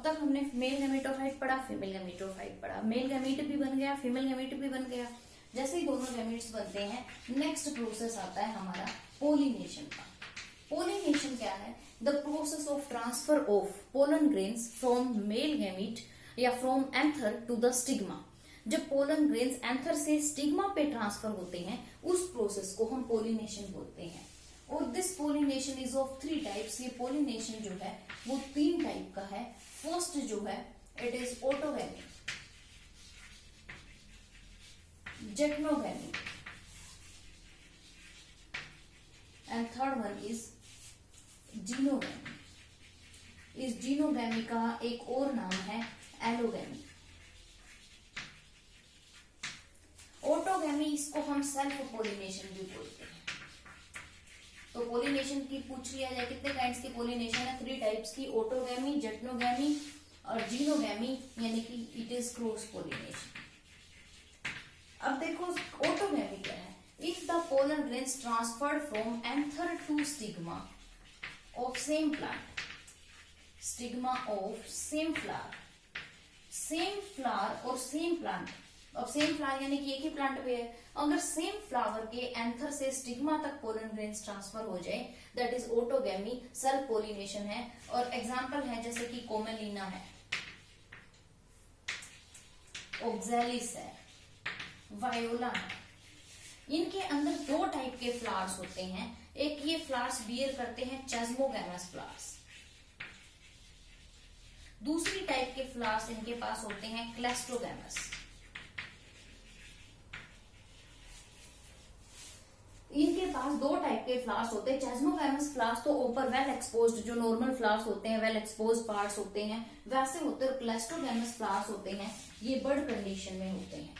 तक हमने male gametophyte पढ़ा, फीमेल गैमेटोफाइट पढ़ा। मेल गैमेट भी बन गया, फीमेल गैमेट भी बन गया। जैसे ही दोनों गैमेट्स बनते हैं, नेक्स्ट प्रोसेस आता है हमारा पोलिनेशन का। पोलिनेशन क्या है? The process of transfer of pollen grains from male gamete या from anther to the stigma. जब पोलन ग्रेन्स एंथर से स्टिग्मा पे ट्रांसफर होते हैं, उस प्रोसेस को हम पोलिनेशन बोलते हैं। और this pollination is of 3 types. ये पोलिनेशन जो है वो 3 टाइप का है। फर्स्ट जो है it is autogamy, geitonogamy, and third one is xenogamy. इस जीनोगैमी का एक और नाम है एलोगैमी। ऑटोगैमी इसको हम सेल्फ पोलिनेशन भी बोलते हैं। तो पोलिनेशन की पूछ लिया जाए कितने काइंड्स की पोलिनेशन है? 3 टाइप्स की, ऑटोगैमी, जेटनोगैमी और जीनोगैमी, यानी कि इट इज क्रॉस पोलिनेशन। अब देखो ऑटोगैमी क्या है? If the pollen grains transferred from anther to stigma of same plant, stigma of same flower, same flower और सेम प्लांट। अब सेम फ्लावर यानी कि एक ही प्लांट पे है, अगर सेम फ्लावर के एंथर से स्टिग्मा तक पोलन ग्रेन्स ट्रांसफर हो जाए, that is autogamy, self pollination है। और एग्जांपल है जैसे कि कोमेलिना है, ऑक्सैलिस है, वायोला है। इनके अंदर 2 टाइप के फ्लावर्स होते हैं। एक ये फ्लावर्स बियर करते हैं चेस्मोगैमस फ्लावर्स, दूसरी टाइप के फ्लावर्स इनके पास होते हैं क्लेस्ट्रोगैमस। इनके पास 2 टाइप के फ्लावर्स होते हैं। चेस्मोगैमस फ्लावर्स तो ऊपर वेल एक्सपोज्ड, जो नॉर्मल फ्लावर्स होते हैं, वेल एक्सपोज्ड पार्ट्स होते हैं, वैसे होते हैं। और क्लेस्ट्रोगैमस फ्लावर्स होते हैं, ये बर्ड कंडीशन में होते हैं।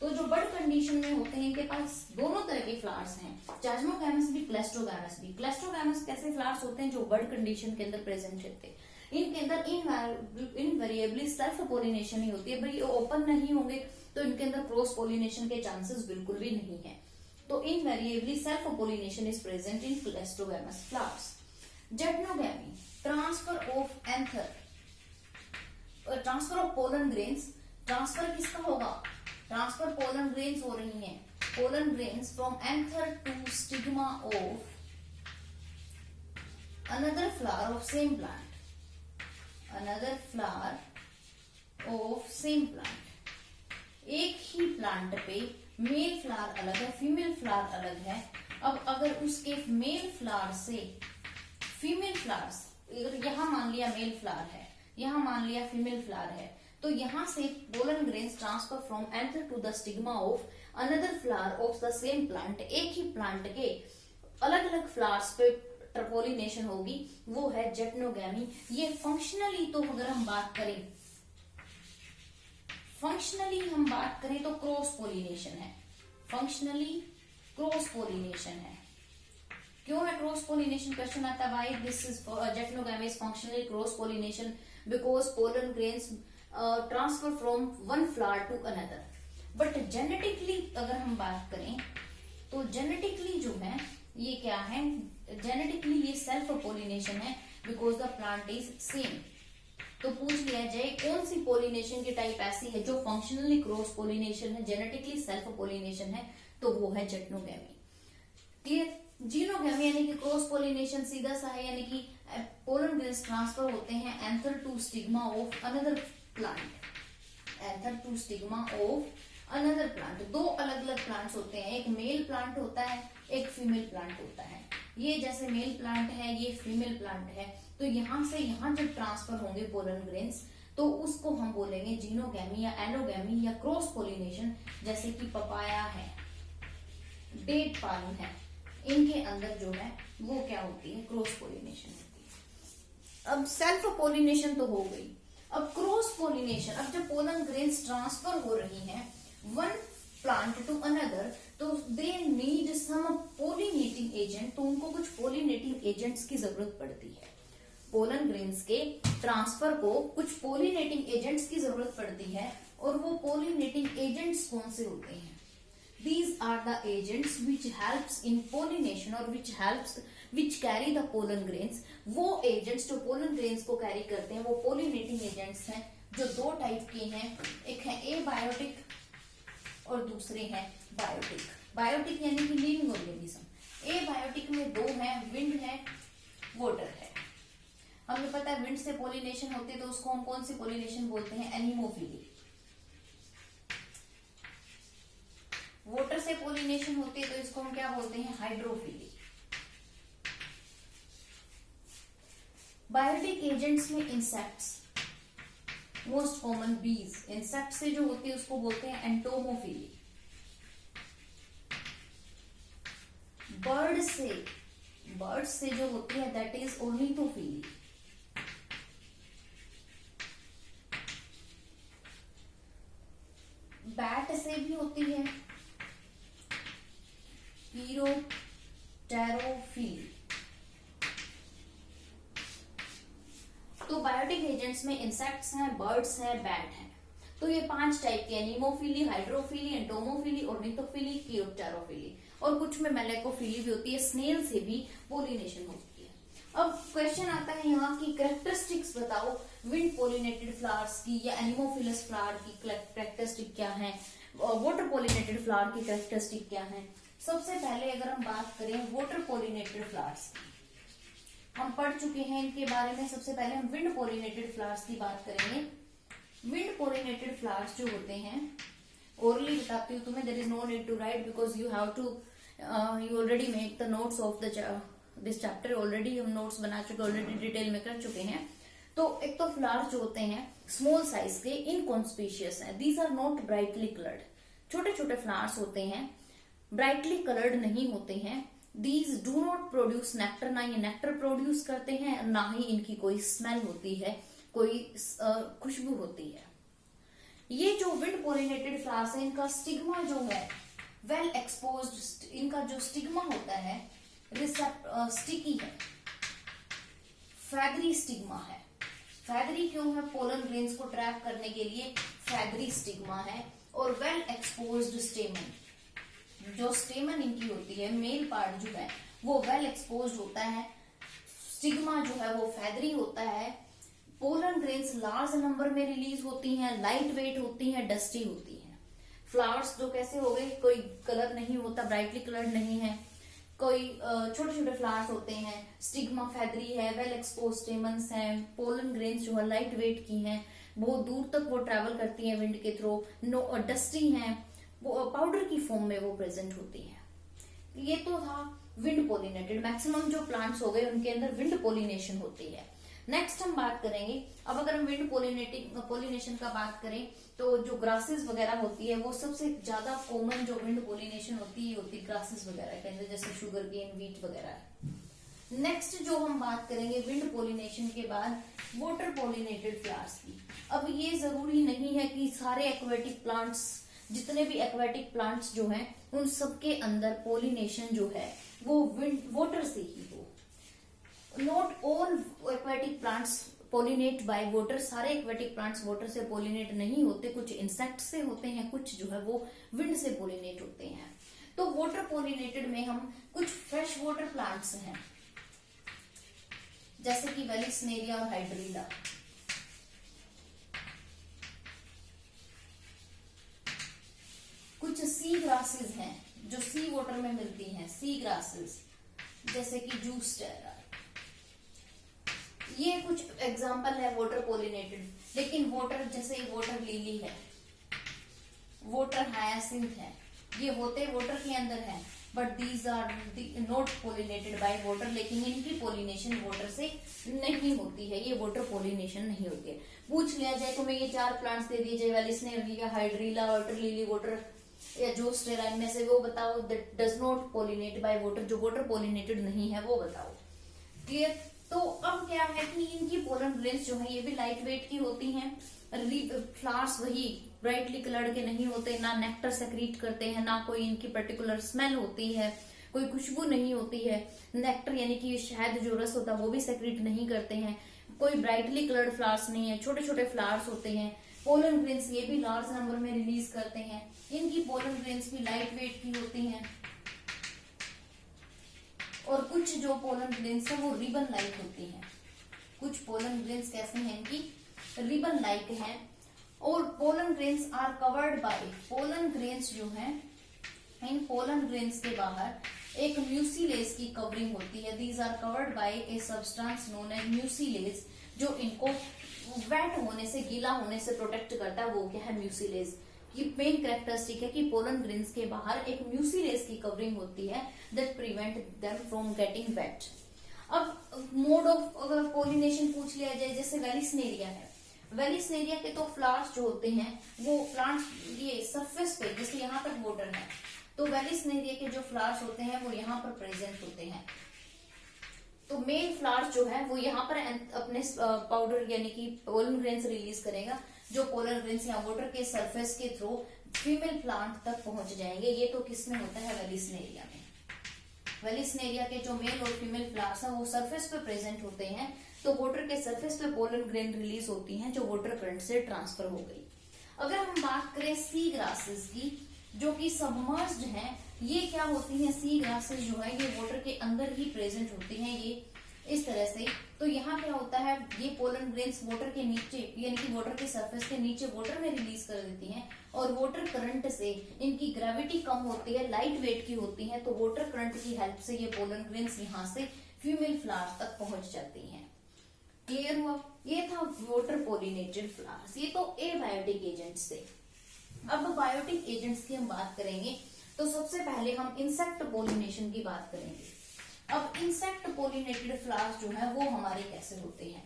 तो जो बर्ड कंडीशन में होते हैं, इनके पास दोनों तरह के फ्लावर्स हैं, चेस्मोगैमस भी, क्लेस्ट्रोगैमस भी। क्लेस्ट्रोगैमस कैसे फ्लावर्स होते हैं? जो बर्ड कंडीशन के अंदर प्रेजेंट रहते हैं। इनके अंदर इनवेरिएबली सेल्फ पोलिनेशन ही होती है। भाई ओपन नहीं होंगे तो इनके अंदर क्रॉस पोलिनेशन के चांसेस बिल्कुल भी नहीं है। तो invariably self pollination is present in clestogamous flowers. Jetnogamy, transfer of anther, transfer of pollen grains. Transfer किसका होगा? ट्रांसफर पोलन ग्रेन्स हो रही हैं, pollen grains from anther to stigma of another flower of same plant, another flower of same plant. एक ही plant पे male flower अलग है, फीमेल फ्लावर अलग है। अब अगर उसके मेल फ्लावर से फीमेल फ्लावर्स, यहां मान लिया मेल फ्लावर है, यहां मान लिया फीमेल फ्लावर है, तो यहां से pollen grains transfer from anther to the stigma of another flower of the same plant. एक ही प्लांट के अलग अलग फ्लावर्स पे पोलिनेशन होगी, वो है जेटनोगैमी। ये फंक्शनली तो अगर हम बात करें, फंक्शनली हम बात करें तो क्रॉस पोलिनेशन है, फंक्शनली क्रॉस पोलिनेशन है। क्यों है क्रॉस पोलिनेशन? क्वेश्चन आता है why this is geitonogamy is functionally cross pollination, because pollen grains transfer from one flower to another. But genetically अगर हम बात करें तो जेनेटिकली जो है ये क्या है? जेनेटिकली ये सेल्फ पोलिनेशन है, because the plant is same. तो पूछ लिया जाए कौन सी पोलिनेशन की टाइप ऐसी है जो फंक्शनली क्रॉस पोलिनेशन है, जेनेटिकली सेल्फ पोलिनेशन है, तो वो है जेटनोगैमी। क्लियर? जीनोगैमी यानी कि क्रॉस पोलिनेशन सीधा सा है, यानी कि पोलन ग्रेन्स ट्रांसफर होते हैं anther to stigma of another plant, anther to stigma of another plant. 2 अलग अलग प्लांट्स होते हैं, एक मेल प्लांट होता है, एक फीमेल प्लांट होता है। ये जैसे मेल प्लांट है, ये फीमेल प्लांट है, तो यहां से यहां जब ट्रांसफर होंगे पोलन ग्रेन्स, तो उसको हम बोलेंगे जीनोगैमी या एलोगैमी या क्रॉस पोलिनेशन। जैसे कि पपाया है, डेट पालू है, इनके अंदर जो है वो क्या होती है? क्रॉस पोलिनेशन होती है। अब सेल्फ पोलिनेशन तो हो गई, अब क्रॉस पोलिनेशन। अब जब पोलन ग्रेन्स ट्रांसफर हो रही हैं वन प्लांट टू अनदर, तो they need some pollinating agent, तो उनको कुछ पोलिनेटिंग एजेंट्स की जरूरत पड़ती है। पोलन ग्रेन्स के ट्रांसफर को कुछ पोलिनेटिंग एजेंट्स की जरूरत पड़ती है, और वो पोलिनेटिंग एजेंट्स कौन से होते हैं? These are the agents which helps in pollination or which helps which carry the pollen grains, वो एजेंट्स जो पोलन ग्रेन्स को कैरी करते हैं वो पोलिनेटिंग एजेंट्स हैं, जो दो टाइप के हैं, एक है एबायोटिक और दूसरे हैं बायोटिक। बायोटिक यानी कि लिविंग ऑर्गेनिज्म। एबायोटिक में दो हैं, विंड है, वाटर है। हमें पता है विंड से पोलिनेशन होती है तो उसको हम कौन सी पोलिनेशन बोलते हैं, एनिमोफिली। वाटर से पोलिनेशन होती है तो इसको हम क्या बोलते हैं, हाइड्रोफिली। बायोटिक एजेंट्स में इंसेक्ट्स, मोस्ट कॉमन बीज, इंसेक्ट से जो होती है उसको बोलते हैं एंटोमोफिली। बर्ड से जो होती है दैट इज ऑर्निथोफिली। बैट से भी होती है हीरोटेरोफिली। तो बायोटिक एजेंट्स में इंसेक्ट्स हैं, बर्ड्स हैं, बैट हैं। तो ये 5 टाइप के, नीमोफिली, हाइड्रोफिली, एंटोमोफिली, ऑर्निथोफिली, कीओप्टेरोफिली, और कुछ में मेलेकोफिली भी होती है। स्नेल से भी पोलिनेशन होती है। अब क्वेश्चन आता है यहाँ की कैरेक्टरिस्टिक्स बताओ विंड पोलिनेटेड फ्लावर्स की या एनिमोफिलस फ्लावर की कैरेक्टरिस्टिक क्या है, वाटर पोलिनेटेड फ्लावर की कैरेक्टरिस्टिक क्या है। सबसे पहले अगर हम बात करें वाटर पोलिनेटेड फ्लावर्स की, हम पढ़ चुके हैं इनके बारे में। सबसे पहले हम विंड पोलिनेटेड फ्लावर्स की बात करेंगे। विंड पोलिनेटेड फ्लावर्स जो होते हैं, ओरली बताती हूँ तुम्हें, there is no need to write because you have to you already make the notes of this chapter. Already हम नोट्स बना चुके, ऑलरेडी डिटेल में कर चुके हैं। तो एक तो फ्लावर्स जो होते हैं स्मॉल साइज के, इनकॉन्स्पिशियस हैं, these are not brightly coloured. छोटे छोटे फ्लावर्स होते हैं, ब्राइटली कलर्ड नहीं होते हैं। These do not produce nectar, ना ये नेक्टर प्रोड्यूस करते हैं, ना ही इनकी कोई स्मेल होती है, कोई खुशबू होती है। ये जो विंड पोलिनेटेड फ्लावर्स है, इनका स्टिग्मा जो है वेल एक्सपोज्ड, इनका जो स्टिग्मा होता है स्टिकी है, फैदरी स्टिग्मा है। फैदरी क्यों है, पोलन ग्रेन्स को ट्रैप करने के लिए फैदरी स्टिग्मा है। और वेल एक्सपोज्ड स्टेमन, जो स्टेमन इनकी होती है, मेल पार्ट जो है वो वेल एक्सपोज्ड होता है। स्टिग्मा जो है वो फैदरी होता है। पोलन ग्रेन्स लार्ज नंबर में रिलीज होती हैं, लाइट वेट होती हैं, डस्टी होती हैं। फ्लावर्स जो कैसे हो गए, कोई कलर नहीं होता, ब्राइटली कलर्ड नहीं है। कोई छोटे छोटे फ्लावर्स होते हैं, स्टिग्मा फैदरी है, वेल एक्सपोज स्टेमन्स हैं। पोलन ग्रेन्स जो है लाइट वेट की हैं, बहुत दूर तक वो ट्रेवल करती हैं विंड के थ्रू, डस्टी हैं, वो पाउडर की फॉर्म में वो प्रेजेंट होती है। ये तो था विंड पोलिनेटेड। मैक्सिमम जो प्लांट्स हो गए उनके अंदर विंड पोलिनेशन होती है। नेक्स्ट हम बात करेंगे, अब अगर हम विंड पोलिनेशन का बात करें तो जो ग्रासेस वगैरह होती है वो सबसे ज्यादा कॉमन जो विंड पोलिनेशन होती है ग्रासेस वगैरह के अंदर, जैसे शुगर केन, व्हीट वगैरह। नेक्स्ट जो हम बात करेंगे विंड पोलिनेशन के बाद वाटर पोलिनेटेड फ्लावर्स की। अब ये जरूरी नहीं है कि सारे एक्वेटिक प्लांट्स, जितने भी एक्वेटिक प्लांट्स जो हैं उन सबके अंदर पोलिनेशन जो है वो विंड वाटर से ही हो। Not all aquatic plants pollinate by water, सारे एक्वेटिक प्लांट्स वाटर से पोलिनेट नहीं होते, कुछ इंसेक्ट से होते हैं, कुछ जो है वो विंड से पोलिनेट होते हैं। तो वाटर पोलिनेटेड में हम कुछ फ्रेश वाटर प्लांट्स हैं जैसे कि वेलिस्नेरिया और हाइड्रीला। कुछ सी ग्रासेस हैं जो सी वाटर में मिलती हैं, सी ग्रासेस जैसे कि जूस्टेरा। ये कुछ एग्जांपल है वाटर पोलिनेटेड। लेकिन वाटर जैसे वाटर लिली है, वाटर हायासिंथ है, ये होते वाटर के अंदर है, but these are not pollinated by water. लेकिन इनकी पोलिनेशन वाटर से नहीं होती है, ये वाटर पोलिनेशन नहीं होती है। पूछ लिया जाए तुम्हें ये 4 प्लांट्स दे दिए जाए, Vallisneria, hydrilla, water lily, water या जूस्टेरा, इनमें से वो बताओ that does not pollinate by water, जो वाटर पोलिनेटेड नहीं है वो बताओ। क्लियर? तो अब क्या है कि इनकी पोलन ग्रेन्स जो है ये भी लाइट वेट की होती हैं। फ्लावर्स वही ब्राइटली कलर्ड के नहीं होते, ना नेक्टर सेक्रीट करते हैं, ना कोई इनकी पर्टिकुलर स्मेल होती है, कोई खुशबू नहीं होती है। नेक्टर यानी कि शहद जो रस होता है वो भी सेक्रीट नहीं करते हैं। कोई ब्राइटली कलर्ड फ्लावर्स नहीं है, छोटे छोटे फ्लावर्स होते हैं। पोलन ग्रेन्स ये भी लार्ज नंबर में रिलीज करते हैं। इनकी पोलन ग्रेन्स भी लाइट वेट की होती हैं और कुछ जो पोलन ग्रेन्स है वो रिबन लाइक होती हैं। कुछ पोलन ग्रेन्स कैसे हैं कि रिबन लाइक हैं। और pollen grains are covered by, pollen grains जो हैं, इन पोलन ग्रेन्स के बाहर एक म्यूसिलेज की कवरिंग होती है। These are covered by a substance known as mucilage, जो इनको वेट होने से, गीला होने से प्रोटेक्ट करता है। वो क्या है? म्यूसिलेज। ये मेन कैरेक्टरिस्टिक है कि पोलन ग्रेन्स के बाहर एक म्यूसिलेज की कवरिंग होती है that prevent them from getting wait. अब मोड ऑफ अगर पोलिनेशन पूछ लिया जाए, जैसे वेलिस्नेरिया है, वेलिस्नेरिया के तो फ्लावर्स जो होते हैं वो प्लांट्स ये सरफेस पे, जैसे यहाँ तक बॉर्डर है, तो वेलिस्नेरिया के जो फ्लावर्स होते हैं वो यहाँ पर प्रेजेंट होते हैं। तो मेल फ्लावर्स जो है वो यहाँ पर अपने पाउडर यानी कि पोलन ग्रेन्स रिलीज करेगा, जो पोलन ग्रेन्स या वाटर के सरफेस के थ्रू फीमेल प्लांट तक पहुंच जाएंगे। ये तो किस में होता है? वेलिस्नेरिया में। वेलिस्नेरिया के जो मेल और फीमेल फ्लावर्स है वो सरफेस पे प्रेजेंट होते हैं, तो वाटर के सरफेस पे पोलन ग्रेन रिलीज होती हैं जो वाटर करंट से ट्रांसफर हो गई। अगर हम बात करें सी ग्रासेस की, जो कि सबमर्ज्ड हैं, ये क्या होती हैं? सी ग्रासेस जो है ये वाटर के अंदर ही प्रेजेंट होती हैं, ये इस तरह से। तो यहाँ क्या होता है? ये पोलन ग्रेन्स वाटर के नीचे यानी कि वाटर के सरफेस के नीचे वाटर में रिलीज कर देती हैं, और वाटर करंट से इनकी ग्रेविटी कम होती है, लाइट वेट की होती है, तो वाटर करंट की हेल्प से ये पोलन ग्रेन्स यहाँ से फीमेल फ्लावर्स तक पहुंच जाती हैं। क्लियर हुआ? ये था वाटर पोलिनेटेड फ्लावर्स। ये तो एबायोटिक एजेंट्स थे। अब बायोटिक एजेंट्स की हम बात करेंगे, तो सबसे पहले हम इंसेक्ट पोलिनेशन की बात करेंगे। अब इंसेक्ट पोलिनेटेड फ्लावर्स जो है वो हमारे कैसे होते हैं?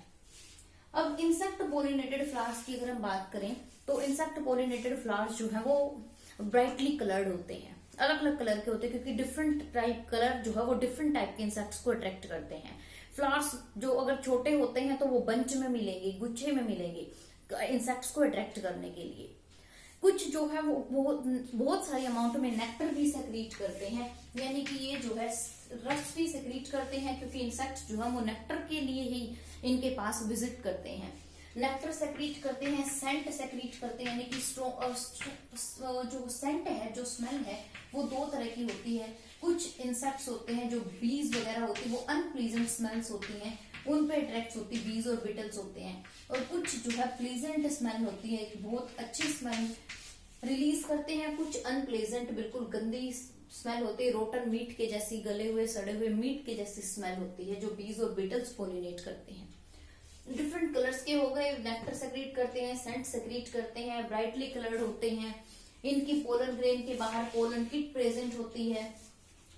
अब इंसेक्ट पोलिनेटेड फ्लावर्स की अगर हम बात करें, तो इंसेक्ट पोलिनेटेड फ्लावर्स जो है वो ब्राइटली कलर्ड होते हैं, अलग अलग कलर के होते हैं, क्योंकि डिफरेंट टाइप कलर जो है वो डिफरेंट टाइप के इंसेक्ट्स को अट्रैक्ट करते हैं। फ्लावर्स जो अगर छोटे होते हैं तो वो बंच में मिलेंगे, गुच्छे में मिलेंगे इंसेक्ट्स को अट्रैक्ट करने के लिए। कुछ जो है वो बहुत सारे अमाउंट में नेक्टर भी सेक्रीट करते हैं, यानी कि ये जो है रस भी सेक्रीट करते हैं, क्योंकि इंसेक्ट्स जो है वो नेक्टर के लिए ही इनके पास विजिट करते हैं। नेक्टर सेक्रीट करते हैं, सेंट सेक्रीट करते हैं, यानी कि जो सेंट है, जो स्मेल है, वो दो तरह की होती है। कुछ इंसेक्ट्स होते हैं जो बीज वगैरह होती है, वो अनप्लीजेंट स्मेल्स होती हैं, उन पे अट्रैक्ट होती बीज और बिटल्स होते हैं। और कुछ जो है प्लीजेंट स्मेल होती है, बहुत अच्छी स्मेल रिलीज करते हैं। कुछ अनप्लेजेंट बिल्कुल गंदी स्मेल होती है, रोटन मीट के जैसी, गले हुए सड़े हुए मीट के जैसी स्मेल होती है, जो बीज और बिटल्स पोलिनेट करते हैं। डिफरेंट कलर्स के हो गए, नेक्टर सेक्रीट करते हैं, सेंट सेक्रीट करते हैं, ब्राइटली कलर्ड होते हैं। इनकी पोलन ग्रेन के बाहर पोलन किट प्रेजेंट होती है।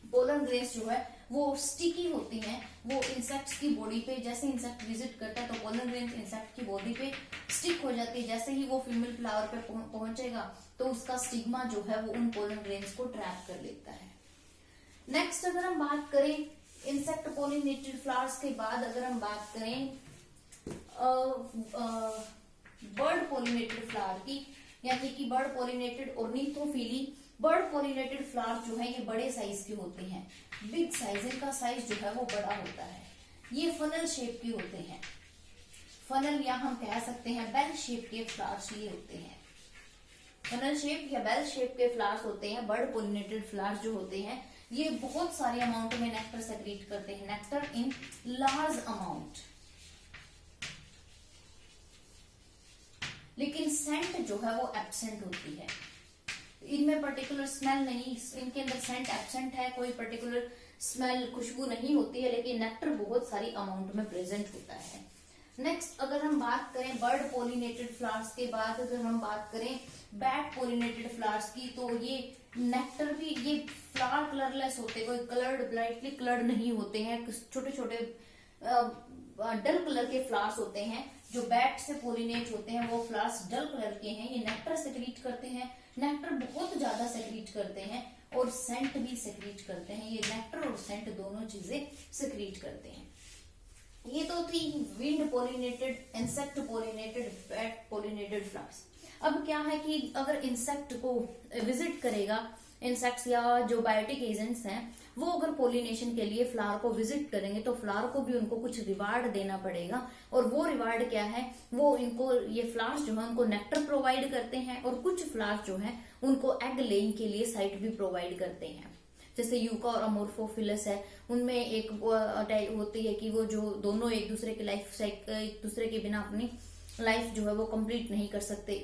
पोलन ग्रेन्स जो है वो स्टिकी होती हैं, वो इंसेक्ट्स की बॉडी पे, जैसे इंसेक्ट विजिट करता है तो पोलन ग्रेन्स इंसेक्ट की बॉडी पे स्टिक हो जाती है। जैसे ही वो फीमेल फ्लावर पे पहुंचेगा तो उसका स्टिग्मा जो है वो उन पोलन ग्रेन्स को ट्रैप कर लेता है। नेक्स्ट अगर हम बात करें इंसेक्ट पोलिनेटेड फ्लावर्स के बाद, अगर हम बात करें बर्ड पोलिनेटेड फ्लावर की, यानी कि bird pollinated ornithophily. Bird pollinated flower जो है ये बड़े साइज के होते हैं, बिग साइज, इनका साइज जो है वो बड़ा होता है। ये फनल शेप के होते हैं, फनल या हम कह सकते हैं बेल शेप के फ्लावर्स ये होते हैं। फनल शेप या बेल शेप के फ्लावर्स होते हैं बर्ड पोलिनेटेड फ्लावर्स जो होते हैं। ये बहुत सारे अमाउंट में नेक्टर सेक्रीट करते हैं, नेक्टर इन लार्ज अमाउंट, लेकिन सेंट जो है वो एब्सेंट होती है। इनमें पर्टिकुलर स्मेल नहीं, इनके अंदर सेंट एब्सेंट है, कोई पर्टिकुलर स्मेल खुशबू नहीं होती है, लेकिन नेक्टर बहुत सारी अमाउंट में प्रेजेंट होता है। नेक्स्ट अगर हम बात करें बर्ड पोलिनेटेड फ्लावर्स के बाद, अगर हम बात करें बैट पोलिनेटेड फ्लावर्स की, तो ये नेक्टर भी, ये फ्लावर कलरलेस होते, कोई कलर्ड ब्राइटली कलर्ड नहीं होते हैं, छोटे छोटे डल कलर के फ्लावर्स होते हैं। जो बैट से पोलिनेट होते हैं वो फ्लावर्स डल कलर के हैं। ये नेक्टर सेक्रीट करते हैं, नेक्टर बहुत ज्यादा सेक्रीट करते हैं और सेंट भी सेक्रीट करते हैं। ये नेक्टर और सेंट दोनों चीजें सेक्रीट करते हैं। ये तो थी wind pollinated, insect pollinated, bat pollinated flowers. अब क्या है कि अगर इंसेक्ट को विजिट करेगा, इंसेक्ट्स या जो बायोटिक एजेंट्स हैं वो अगर पोलिनेशन के लिए फ्लावर को विजिट करेंगे तो फ्लावर को भी उनको कुछ रिवार्ड देना पड़ेगा। और वो रिवार्ड क्या है, वो इनको, ये फ्लावर्स जो है उनको नेक्टर प्रोवाइड करते हैं, और कुछ फ्लावर्स जो है उनको एग लेइंग के लिए साइट भी प्रोवाइड करते हैं। जैसे यूका और अमोर्फोफिलस है, उनमें एक टाइप होती है कि वो जो दोनों एक दूसरे के लाइफ साइकिल, एक दूसरे के बिना अपनी लाइफ जो है वो कंप्लीट नहीं कर सकते।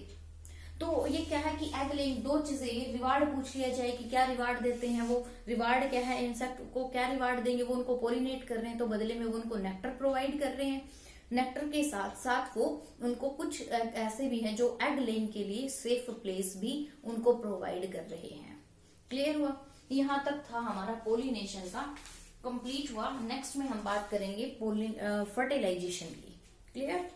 तो ये क्या है कि एग लेइंग, दो चीजें, ये रिवार्ड पूछ लिया जाए कि क्या रिवार्ड देते हैं, वो रिवार्ड क्या है, इंसेक्ट को क्या रिवार्ड देंगे, वो उनको पोलिनेट कर रहे हैं तो बदले में वो उनको नेक्टर प्रोवाइड कर रहे हैं। नेक्टर के साथ साथ वो उनको कुछ ऐसे भी हैं जो एग लेइंग के लिए सेफ प्लेस भी उनको प्रोवाइड कर रहे हैं। क्लियर हुआ? यहाँ तक था हमारा पोलिनेशन का, कंप्लीट हुआ। नेक्स्ट में हम बात करेंगे फर्टिलाइजेशन की। क्लियर?